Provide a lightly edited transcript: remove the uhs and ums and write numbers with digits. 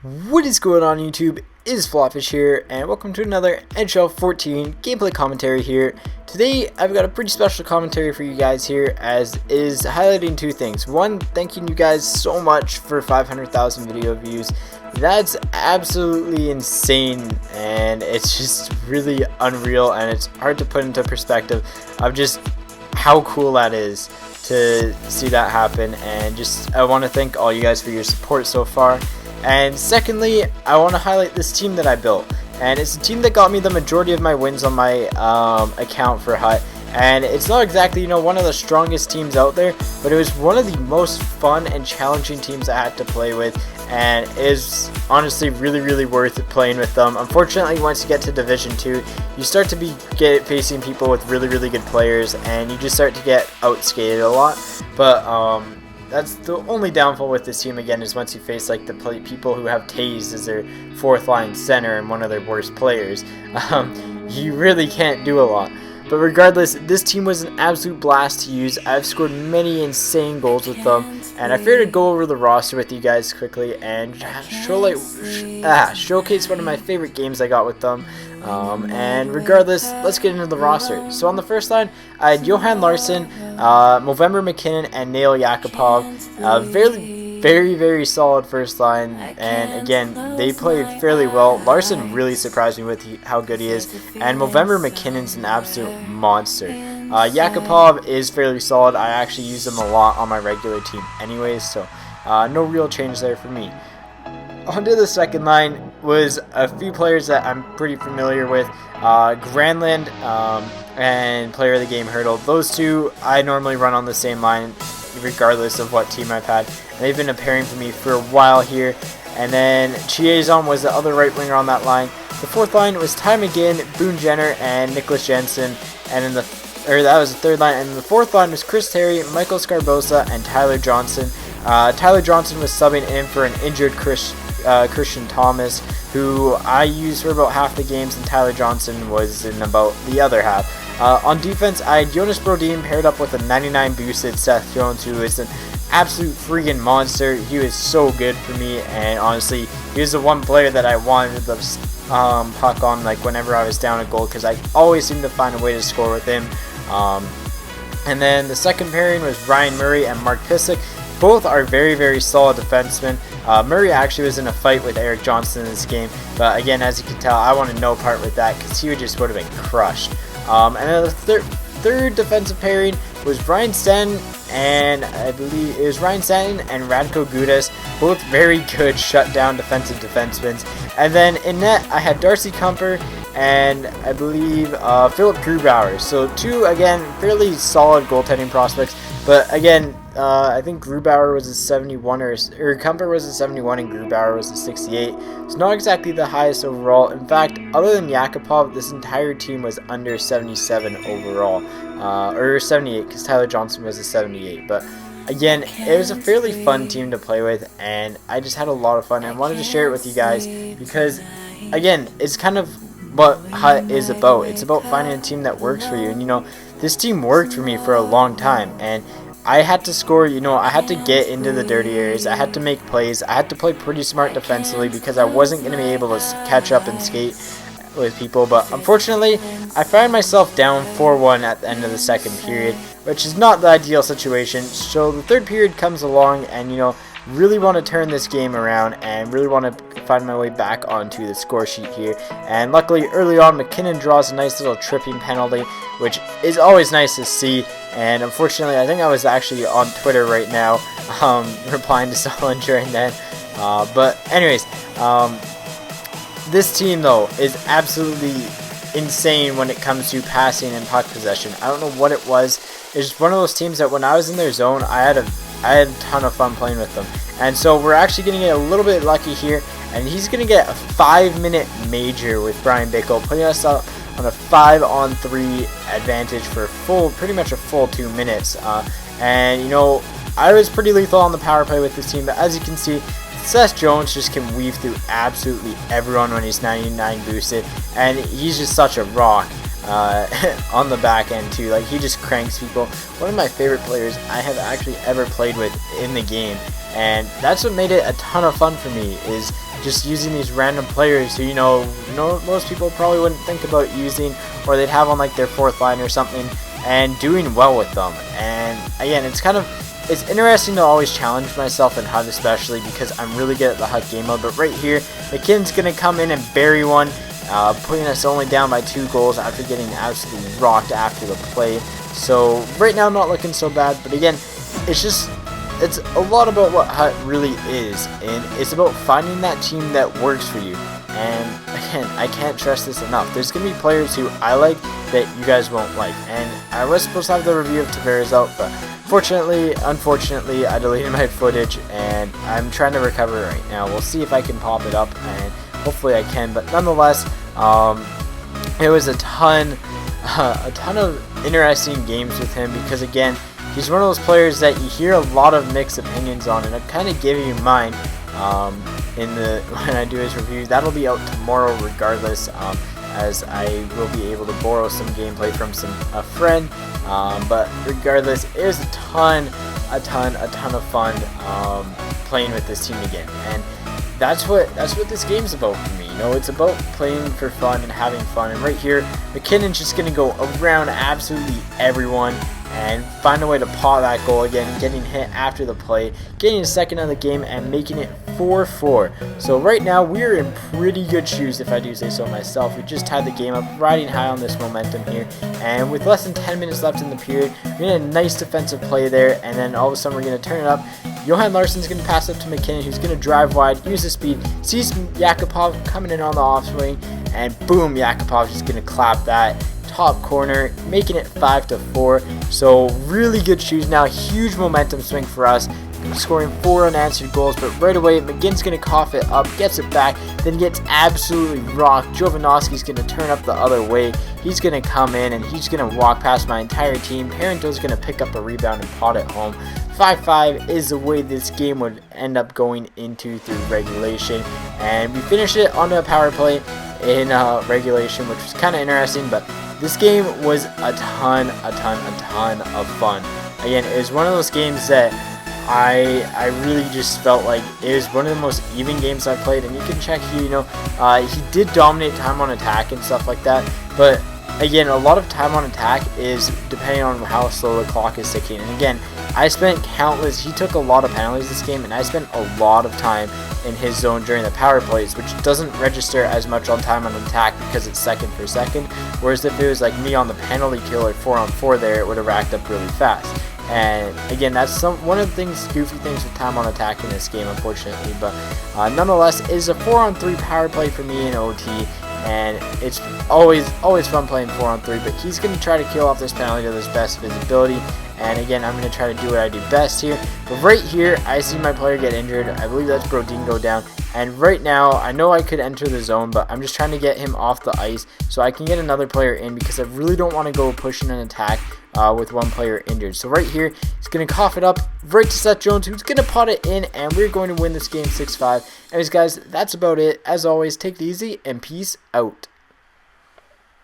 What is going on YouTube? It is FlopFish here, and welcome to another NHL 14 gameplay commentary here. Today, I've got a pretty special commentary for you guys here, as is highlighting two things. One, thanking you guys so much for 500,000 video views. That's absolutely insane, and it's just really unreal, and it's hard to put into perspective of just how cool that is to see that happen. And just I want to thank all you guys for your support so far. And secondly, I want to highlight this team that I built, and it's a team that got me the majority of my wins on my account for Hut. And it's not exactly, one of the strongest teams out there, but it was one of the most fun and challenging teams I had to play with, and it is honestly really worth playing with them. Unfortunately, once you get to Division 2, you start to facing people with really good players, and you just start to get outskated a lot. But that's the only downfall with this team, again, is once you face like the people who have Taze as their fourth line center and one of their worst players, you really can't do a lot. But regardless, this team was an absolute blast to use. I've scored many insane goals with them, and I figured I'd go over the roster with you guys quickly and showcase one of my favorite games I got with them. And regardless, let's get into the roster. So on the first line, I had Johan Larsson, Movember McKinnon, and Nail Yakupov. Very solid first line, and again, they played fairly well. Larsson really surprised me with how good he is, and Movember McKinnon's an absolute monster. Yakupov is fairly solid. I actually use him a lot on my regular team anyways, so no real change there for me. Onto the second line was a few players that I'm pretty familiar with. Granlund and player of the game Hurdle. Those two I normally run on the same line regardless of what team I've had. And they've been a pairing for me for a while here. And then Chiazon was the other right winger on that line. The fourth line was Ty McGinn, Boone Jenner, and Nicholas Jensen. And that was the third line. And the fourth line was Chris Terry, Michael Scarbosa, and Tyler Johnson. Tyler Johnson was subbing in for an injured Christian Thomas, who I used for about half the games, and Tyler Johnson was in about the other half. On defense, I had Jonas Brodin paired up with a 99 boosted Seth Jones, who is an absolute freaking monster. He was so good for me, and honestly, he was the one player that I wanted the puck on, like whenever I was down a goal, because I always seem to find a way to score with him. And then the second pairing was Ryan Murray and Mark Pysyk. Both are very solid defensemen. Murray actually was in a fight with Eric Johnson in this game, but again, as you can tell, I wanted no part with that because he would have been crushed. And then the third defensive pairing was Ryan Stanton, and I believe it was Ryan Stanton and Radko Gudas, both very good shutdown defensive defensemen. And then in net, I had Darcy Kumper and I believe Philip Grubauer. So two, again, fairly solid goaltending prospects, but again, I think Grubauer was a 71 or Kumper was a 71 and Grubauer was a 68. It's not exactly the highest overall. In fact, other than Yakupov, this entire team was under 77 overall, or 78 because Tyler Johnson was a 78. But again, it was a fairly fun team to play with, and I just had a lot of fun. And I wanted to share it with you guys because, again, it's kind of what Hut is about. It's about finding a team that works for you. And this team worked for me for a long time, and I had to score, I had to get into the dirty areas, I had to make plays, I had to play pretty smart defensively because I wasn't going to be able to catch up and skate with people. But unfortunately, I found myself down 4-1 at the end of the second period, which is not the ideal situation. So the third period comes along, and really want to turn this game around and really want to find my way back onto the score sheet here. And luckily, early on, McKinnon draws a nice little tripping penalty, which is always nice to see. And unfortunately, I think I was actually on Twitter right now replying to someone during that. But anyways, this team, though, is absolutely insane when it comes to passing and puck possession. I don't know what it was. It's just one of those teams that when I was in their zone, I had a ton of fun playing with them. And so we're actually going to get a little bit lucky here, and he's going to get a 5-minute major with Brian Bickle, putting us up on a 5-on-3 advantage for pretty much a full 2 minutes. And I was pretty lethal on the power play with this team, but as you can see, Seth Jones just can weave through absolutely everyone when he's 99 boosted, and he's just such a rock on the back end too. Like, he just cranks people. One of my favorite players I have actually ever played with in the game and that's what made it a ton of fun for me, is just using these random players who most people probably wouldn't think about using, or they'd have on like their fourth line or something, and doing well with them. And again, it's interesting to always challenge myself in HUD, especially because I'm really good at the HUD game mode. But right here, McKinnon's going to come in and bury one, putting us only down by 2 goals after getting absolutely rocked after the play. So right now, not looking so bad. But again, it's a lot about what HUD really is, and it's about finding that team that works for you. And again, I can't stress this enough. There's going to be players who I like that you guys won't like. And I was supposed to have the review of Tavares out, but unfortunately, I deleted my footage, and I'm trying to recover right now. We'll see if I can pop it up, and hopefully I can. But nonetheless, it was a ton of interesting games with him, because again, he's one of those players that you hear a lot of mixed opinions on, and I've kind of given you mine when I do his review. That'll be out tomorrow regardless, as I will be able to borrow some gameplay from a friend. But regardless, it was a ton of fun playing with this team again, and that's what this game's about for me. It's about playing for fun and having fun. And right here, McKinnon's just gonna go around absolutely everyone and find a way to paw that goal again, getting hit after the play, getting a second of the game, and making it 4-4. So right now, we're in pretty good shoes, if I do say so myself. We just tied the game up, riding high on this momentum here, and with less than 10 minutes left in the period, we're in a nice defensive play there, and then all of a sudden we're going to turn it up. Johan Larsson's going to pass up to McKinnon, who's going to drive wide, use the speed, sees Yakupov coming in on the off swing, and boom, Yakupov's just going to clap that top corner, making it 5-4. So really good shoes now, huge momentum swing for us, scoring 4 unanswered goals. But right away, McGinn's going to cough it up, gets it back, then gets absolutely rocked. Jovanovski's going to turn up the other way. He's going to come in and he's going to walk past my entire team. Parento's going to pick up a rebound and pot it home. 5-5 is the way this game would end up going through regulation, and we finish it onto a power play in regulation, which was kind of interesting. But this game was a ton of fun. Again, it was one of those games that I really just felt like it was one of the most even games I've played. And you can check here, he did dominate time on attack and stuff like that, but again, a lot of time on attack is depending on how slow the clock is ticking. And again, he took a lot of penalties this game, and I spent a lot of time in his zone during the power plays, which doesn't register as much on time on attack because it's second for second, whereas if it was like me on the penalty kill or 4-on-4 there, it would have racked up really fast. And again, that's one of the goofy things with time on attack in this game, unfortunately. But nonetheless, it is a 4-on-3 power play for me in OT, and it's always fun playing 4-on-3. But he's going to try to kill off this penalty to his best of his ability. And again, I'm going to try to do what I do best here. But right here, I see my player get injured. I believe that's Brodin go down. And right now, I know I could enter the zone, but I'm just trying to get him off the ice so I can get another player in, because I really don't want to go pushing an attack with one player injured. So right here, he's going to cough it up right to Seth Jones, who's going to pot it in, and we're going to win this game 6-5. Anyways, guys, that's about it. As always, take it easy, and peace out.